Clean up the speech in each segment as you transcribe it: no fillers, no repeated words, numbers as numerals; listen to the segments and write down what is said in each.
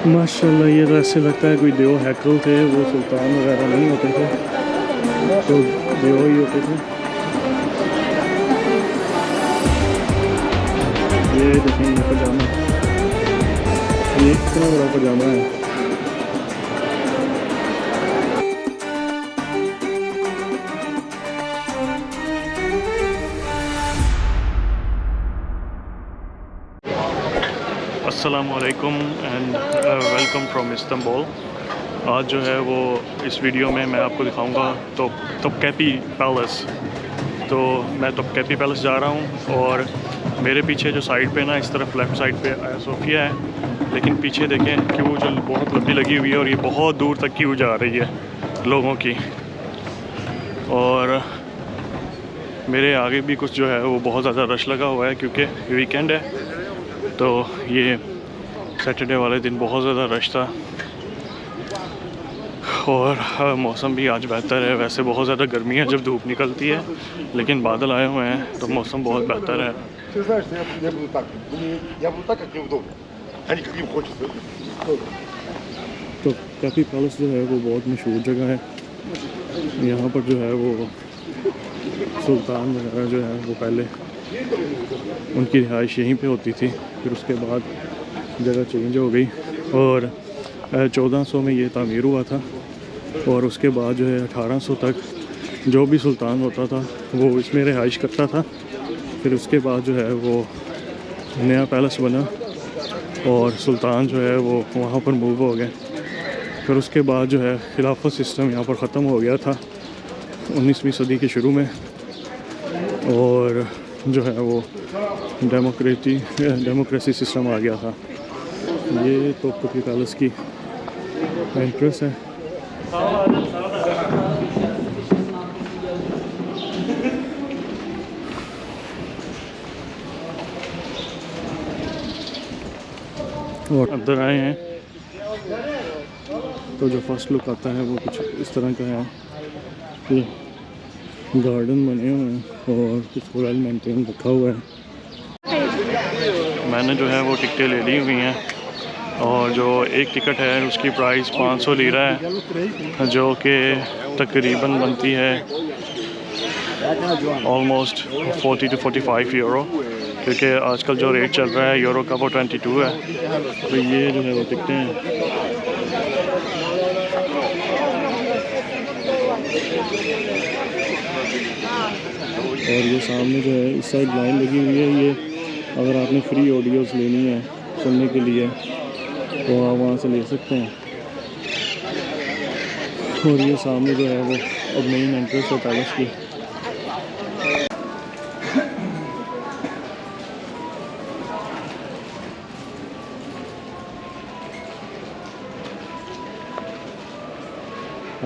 माशाल्लाह ये तो ऐसे लगता है कोई देव हैकल थे, वो सुल्तान वगैरह नहीं होते थे, तो देव ही होते थे। ये देखें ये पजामा, ये कितना बड़ा पजामा है। अस्सलामुअलैकुम एंड वेलकम फ्रॉम इस्तांबुल। आज जो है वो इस वीडियो में मैं आपको दिखाऊंगा टॉपकैपी पैलेस। तो मैं टॉपकैपी पैलेस जा रहा हूँ और मेरे पीछे जो साइड पे ना, इस तरफ लेफ़्ट साइड पे आया सोफिया है, लेकिन पीछे देखें कि वो जो बहुत लंबी लगी हुई है और ये बहुत दूर तक की जा रही है लोगों की। और मेरे आगे भी कुछ जो है वो बहुत ज़्यादा रश लगा हुआ है क्योंकि वीकेंड है, तो ये सैटरडे वाले दिन बहुत ज़्यादा रश था। और मौसम भी आज बेहतर है। वैसे बहुत ज़्यादा गर्मी है जब धूप निकलती है, लेकिन बादल आए हुए हैं तो मौसम बहुत बेहतर है। तो काफ़ी पैलेस जो है वो बहुत मशहूर जगह है। यहाँ पर जो है वो सुल्तान वगैरह जो है वो पहले उनकी रिहाइश यहीं पे होती थी, फिर उसके बाद जगह चेंज हो गई और 1400 में ये तामीर हुआ था। और उसके बाद जो है 1800 तक जो भी सुल्तान होता था वो इसमें रिहाइश करता था। फिर उसके बाद जो है वो नया पैलेस बना और सुल्तान जो है वो वहाँ पर मूव हो गए। फिर उसके बाद जो है खिलाफत सिस्टम यहाँ पर ख़त्म हो गया था 19वीं सदी के शुरू में, और जो है वो डेमोक्रेसी सिस्टम आ गया था। ये टॉपकैपी पैलेस की एंट्रेंस है। और अंदर आए हैं तो जो फर्स्ट लुक आता है वो कुछ इस तरह का है कि गार्डन बने हुए हैं और कुछ वेल मेंटेन रखा हुआ है। मैंने जो है वो टिकटें ले ली हुई हैं और जो एक टिकट है उसकी प्राइस 500 लीरा है, जो कि तकरीबन बनती है ऑलमोस्ट 40 to 45 यूरो, क्योंकि आजकल जो रेट चल रहा है यूरो का वो 22 है। तो ये जो है वो टिकटें हैं। और ये सामने जो है इस साइड लाइन लगी हुई है। ये अगर आपने फ्री ऑडियोज़ लेनी है सुनने के लिए तो आप वहाँ से ले सकते हैं। और ये सामने जो है वो अब मेन एंट्रेंस है पैलेस की।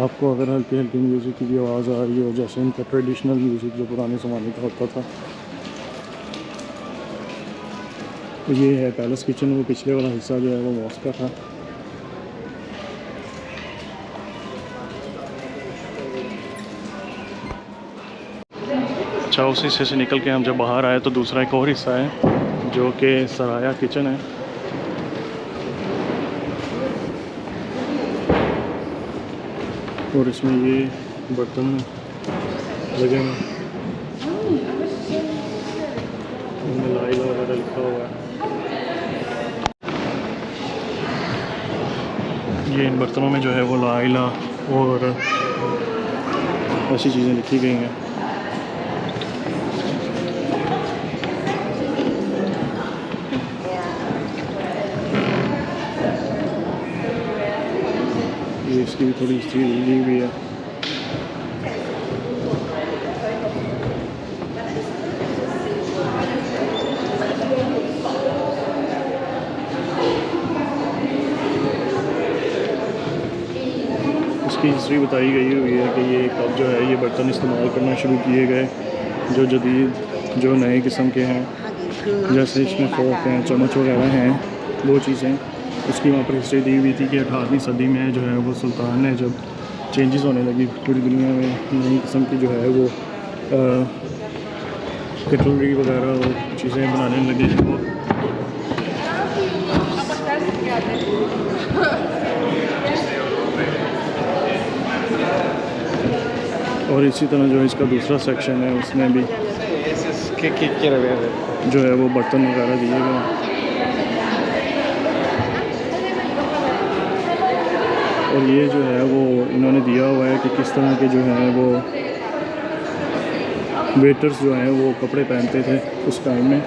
आपको अगर हल्की हल्की म्यूज़िक की आवाज़ आ रही हो, जैसे इनका ट्रेडिशनल म्यूज़िक जो पुराने ज़माने का होता था, तो ये है पैलेस किचन। वो पिछले वाला हिस्सा जो है वो मॉस्क का था। अच्छा, उस हिस्से से निकल के हम जब बाहर आए तो दूसरा एक और हिस्सा है जो कि सराया किचन है। और इसमें ये बर्तन लगे हैं, लाइला वगैरह लिखा हुआ है। ये इन बर्तनों में जो है वो लाइला और ऐसी चीज़ें लिखी गई हैं। ये इसकी भी थोड़ी हिस्ट्री ली हुई है। इसकी हिस्ट्री बताई गई हुई है कि ये कब जो है ये बर्तन इस्तेमाल करना शुरू किए गए, जो जदीद जो नए किस्म के हैं, जैसे इसमें फोक हैं, चम्मच वगैरह हैं, वो चीज़ें। उसकी वहाँ पर हिस्ट्री दी हुई थी कि 18वीं सदी में जो है वो सुल्तान ने जब चेंजेस होने लगी पूरी दुनिया में, नई किस्म की जो है वो कटलरी वगैरह और चीज़ें बनाने लगे। और इसी तरह जो है इसका दूसरा सेक्शन है, उसमें भी जो है वो बर्तन वगैरह दिए गए हैं। और ये जो है वो इन्होंने दिया हुआ है कि किस तरह के जो है वो वेटर्स जो हैं वो कपड़े पहनते थे उस टाइम में।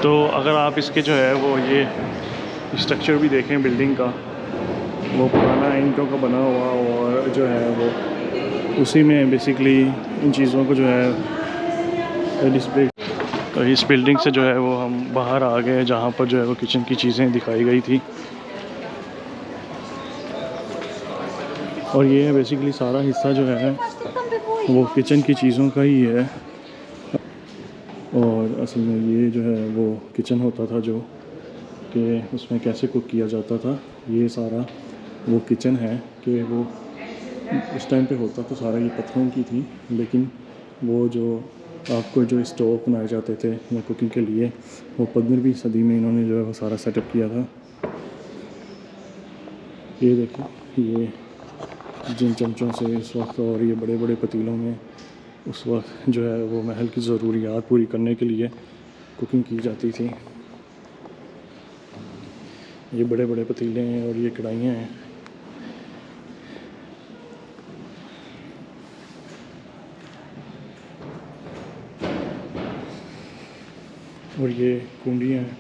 तो अगर आप इसके जो है वो ये स्ट्रक्चर भी देखें बिल्डिंग का, वो पुराना ईंटों का बना हुआ, और जो है वो उसी में बेसिकली इन चीज़ों को जो है डिस्प्ले। तो इस बिल्डिंग से जो है वो हम बाहर आ गए, जहाँ पर जो है वो किचन की चीज़ें दिखाई गई थी। और ये बेसिकली सारा हिस्सा जो है वो किचन की चीज़ों का ही है। और असल में ये जो है वो किचन होता था, जो कि उसमें कैसे कुक किया जाता था। ये सारा वो किचन है कि वो उस टाइम पे होता तो सारा ये पत्थरों की थी, लेकिन वो जो आपको जो स्टोव बनाए जाते थे या कुकिंग के लिए, वो 15वीं सदी में इन्होंने जो है वो सारा सेटअप किया था। ये देखिए, ये जिन चमचों से इस वक्त और ये बड़े बड़े पतीलों में उस वक्त जो है वो महल की ज़रूरियात पूरी करने के लिए कुकिंग की जाती थी। ये बड़े बड़े पतीले हैं और ये कढ़ाइयाँ हैं। और ये कुंडियाँ हैं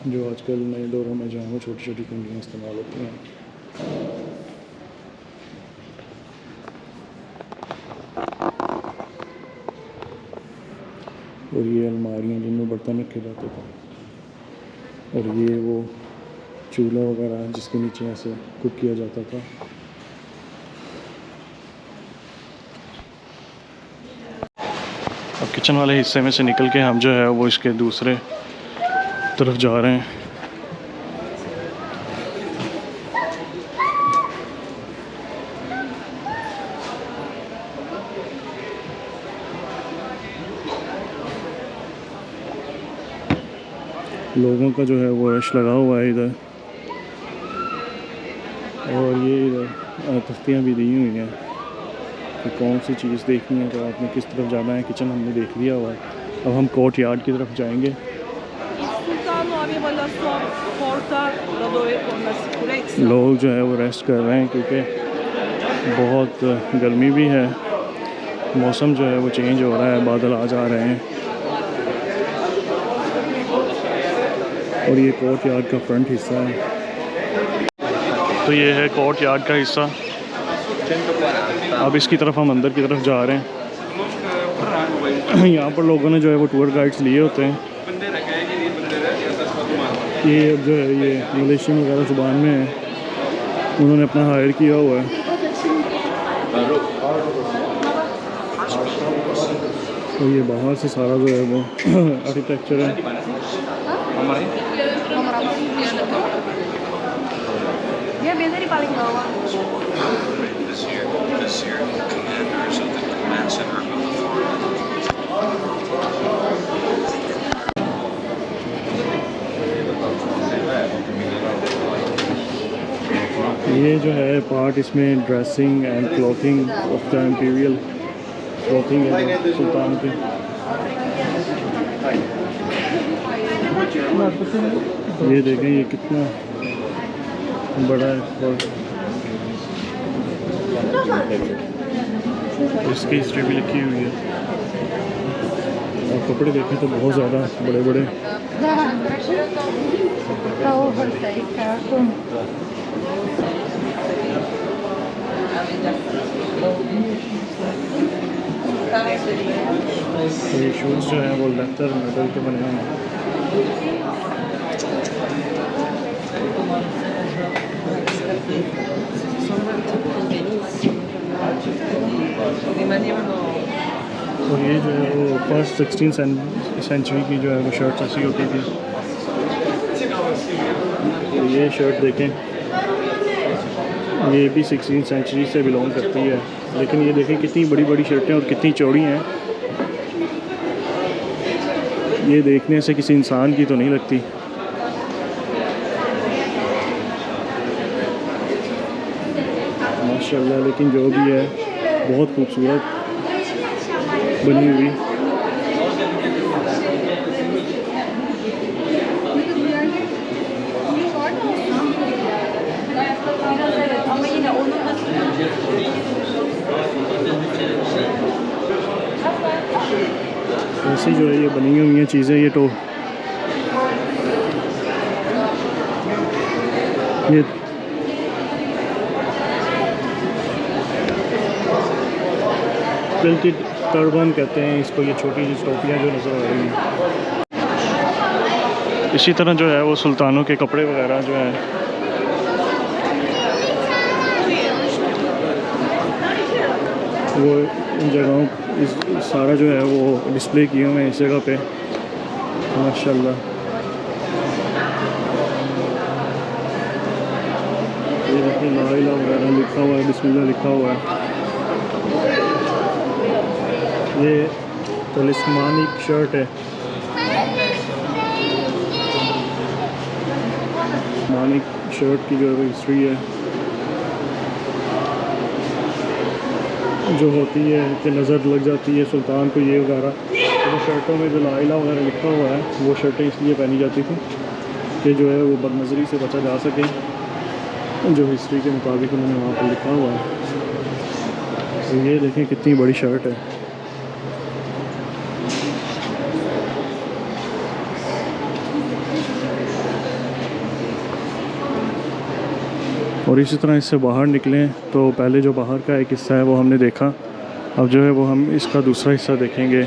जो आजकल नए दौरों में जो है वो छोटी छोटी कुंडियाँ इस्तेमाल होती हैं। और ये अलमारियाँ जिनमें बर्तन रखे जाते थे। और ये वो चूल्हा वगैरह जिसके नीचे ऐसे कुक किया जाता था। अब किचन वाले हिस्से में से निकल के हम जो है वो इसके दूसरे तरफ जा रहे हैं। लोगों का जो है वो रश लगा हुआ है इधर। और ये इधर तख्तियाँ भी दी हुई हैं कि कौन सी चीज़ देखनी है, तो आपने किस तरफ जाना है। किचन हमने देख लिया हुआ है। अब हम कोर्ट यार्ड की तरफ जाएंगे। लोग जो है वो रेस्ट कर रहे हैं क्योंकि बहुत गर्मी भी है, मौसम जो है वो चेंज हो रहा है, बादल आ जा रहे हैं। और ये कोर्ट यार्ड का फ्रंट हिस्सा है। तो ये है कोर्ट यार्ड का हिस्सा। अब इसकी तरफ हम अंदर की तरफ जा रहे हैं। यहाँ पर लोगों ने जो है वो टूर गाइड्स लिए होते हैं। ये अब जो है ये मलेशियन वगैरह ज़ुबान में है, उन्होंने अपना हायर किया हुआ है। तो ये बाहर से सारा जो है वो आर्किटेक्चर है। Dia biasa di paling bawah. ये जो है पार्ट, इसमें dressing and clothing of the imperial clothing है सुल्तान के। ये देखें ये कितना बड़ा है। और इसकी हिस्ट्री भी लिखी हुई है। और कपड़े देखें तो बहुत ज़्यादा बड़े बड़े। तो ये शूज़ जो हैं वो लेदर मेटल के बने हैं। और ये जो है वो फर्स्ट 16th सेंचुरी की जो है वो शर्ट ऐसी होती थी। तो ये शर्ट देखें, ये भी 16th सेंचुरी से बिलोंग करती है, लेकिन ये देखें कितनी बड़ी बड़ी शर्टें और कितनी चौड़ी हैं। ये देखने से किसी इंसान की तो नहीं लगती। माशाल्लाह, लेकिन जो भी है बहुत खूबसूरत बनी हुई। ऐसी जो है ये बनी हुई हैं चीज़ें, ये तो ये बिल्कुल टर्बन कहते हैं इसको, ये छोटी सी टोपियाँ जो नज़र आ रही हैं। इसी तरह जो है वो सुल्तानों के कपड़े वगैरह जो है वो इन जगहों इस सारा जो है वो डिस्प्ले किए हुए हैं इस जगह पे। माशाल्लाह, ये देखिए ला इलाहा वगैरह लिखा हुआ है, बिस्मिल्लाह लिखा हुआ है। ये तलिस्मानिक शर्ट है, मानिक शर्ट की जो हिस्ट्री है जो होती है कि नज़र लग जाती है सुल्तान को ये वगैरह। तो शर्टों में जो ला इलाहा वगैरह लिखा हुआ है वो शर्टें इसलिए पहनी जाती थी कि जो है वो बदनज़री से बचा जा सके, जो हिस्ट्री के मुताबिक उन्होंने वहाँ पर लिखा हुआ है। तो ये देखें कितनी बड़ी शर्ट है। और इसी तरह इससे बाहर निकलें तो पहले जो बाहर का एक हिस्सा है वो हमने देखा, अब जो है वो हम इसका दूसरा हिस्सा देखेंगे।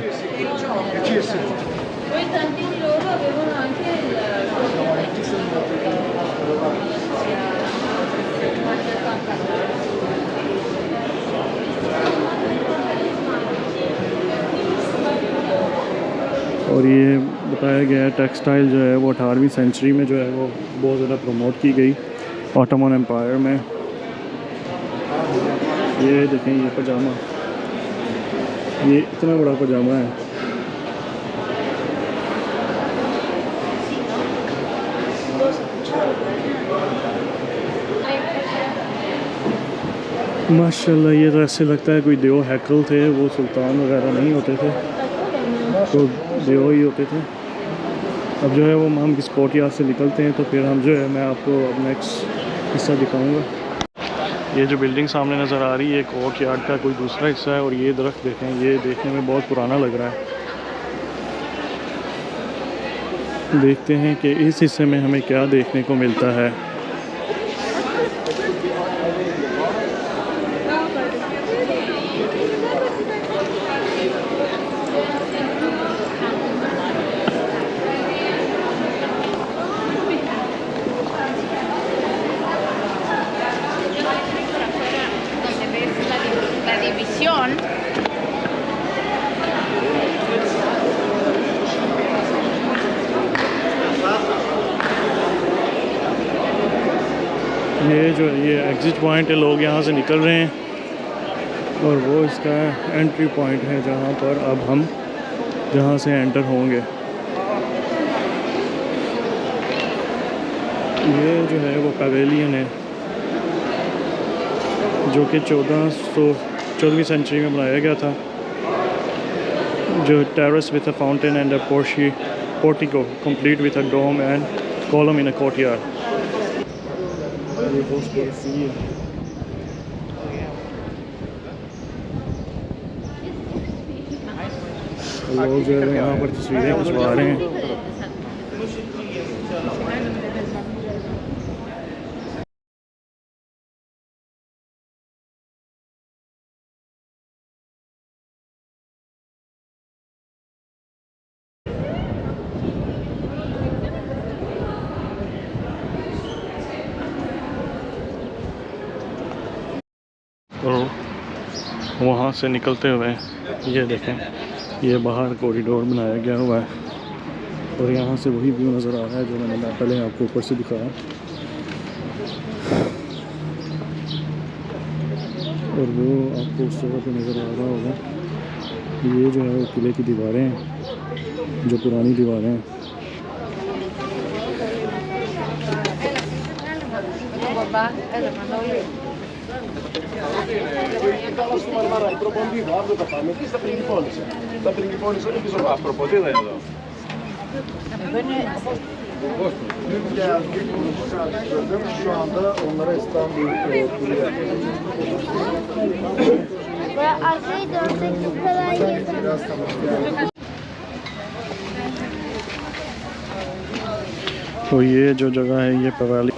और ये बताया गया है टेक्सटाइल जो है वो 18वीं सेंचुरी में जो है वो बहुत ज़्यादा प्रमोट की गई ऑटोमन एम्पायर में। ये देखें ये पजामा, ये इतना बड़ा पजामा है। माशाल्लाह, ये तो ऐसे लगता है कोई देव हैकल थे, वो सुल्तान वगैरह नहीं होते थे, तो देव ही होते थे। अब जो है वो हम किस कोर्ट यार्ड से निकलते हैं तो फिर हम जो है मैं आपको अब नेक्स्ट हिस्सा दिखाऊंगा। ये जो बिल्डिंग सामने नज़र आ रही है कोर्ट यार्ड का कोई दूसरा हिस्सा है। और ये दरख्त देखें, ये देखने में बहुत पुराना लग रहा है। देखते हैं कि इस हिस्से में हमें क्या देखने को मिलता है। ये जो ये एग्ज़िट पॉइंट है, लोग यहाँ से निकल रहे हैं और वो इसका एंट्री पॉइंट है जहाँ पर अब हम जहाँ से एंटर होंगे। ये जो है वो पवेलियन है जो कि 14वीं सेंचुरी में बनाया गया था, जो terrace with a fountain and a portico complete with a dome and column in a courtyard. ये बहुत बड़ी सी है। लोग जो है यहाँ पर तस्वीरें खिंचवा रहे हैं। वहाँ से निकलते हुए ये देखें, ये बाहर कॉरिडोर बनाया गया हुआ है और यहाँ से वही व्यू नज़र आ रहा है जो मैंने पहले आपको ऊपर से दिखाया। और वो आपको उस जगह पे नज़र आ रहा होगा, ये जो है वो किले की दीवारें हैं, जो पुरानी दीवारें हैं। Şu anda onlara İstanbul Arkayı dönsek bu kadar yeter. तो ये जो जगह है ये पवाली,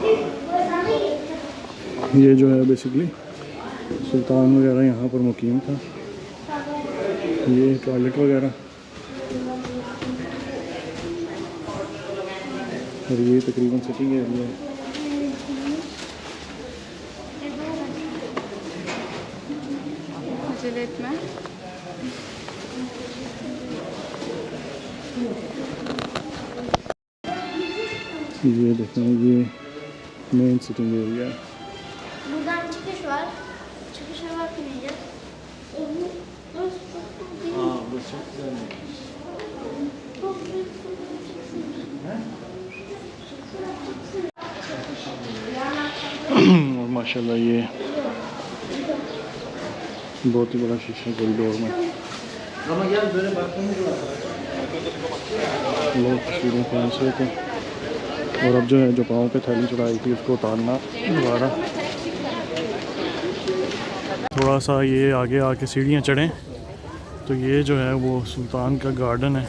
ये जो है बेसिकली सुल्तान वगैरह यहाँ पर मुकीम था। ये टॉयलेट वगैरह और ये तकरीबन सिटिंग एरिया है। Acele etme. ये देखें, ये मेन सिटिंग एरिया है। Buradan çıkış var. Çıkışa bakmayacağız. और माशाल्लाह ये बहुत ही बड़ा शीशा कॉरिडोर में लोग तस्वीरें खींच रहे थे। और अब जो है, जो पाँव पे थैली चढ़ाई थी उसको उतारना दोबारा। थोड़ा सा ये आगे आके सीढ़ियाँ चढ़ें तो ये जो है वो सुल्तान का गार्डन है।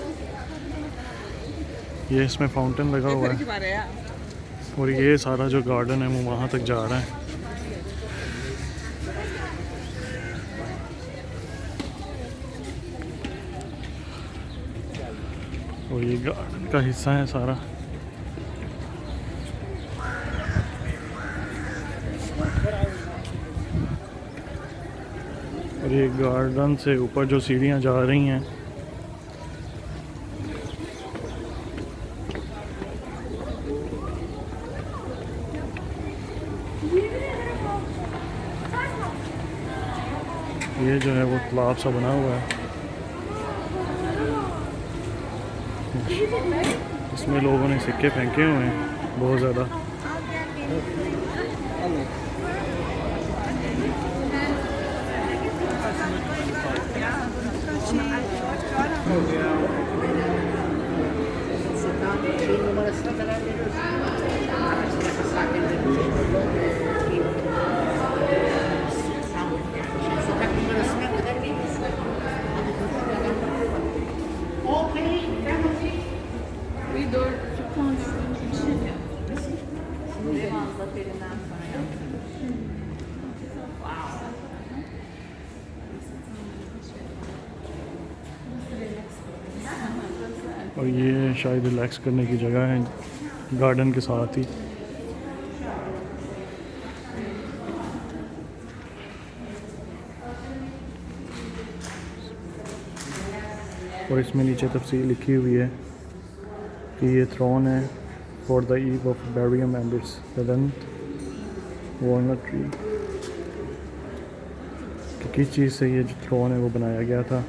ये इसमें फाउंटेन लगा हुआ है और ये सारा जो गार्डन है वो वहाँ तक जा रहा है। और ये गार्डन का हिस्सा है सारा। और ये गार्डन से ऊपर जो सीढ़ियाँ जा रही हैं ये जो है वो तालाब सा बना हुआ है, इसमें लोगों ने सिक्के फेंके हुए हैं बहुत ज़्यादा। और ये शायद रिलैक्स करने की जगह है गार्डन के साथ ही। और इसमें नीचे तफसील लिखी हुई है कि ये थ्रोन है for the eve of barium and it's present walnut tree, कि किस चीज़ से ये जो थ्रोन है वो बनाया गया था।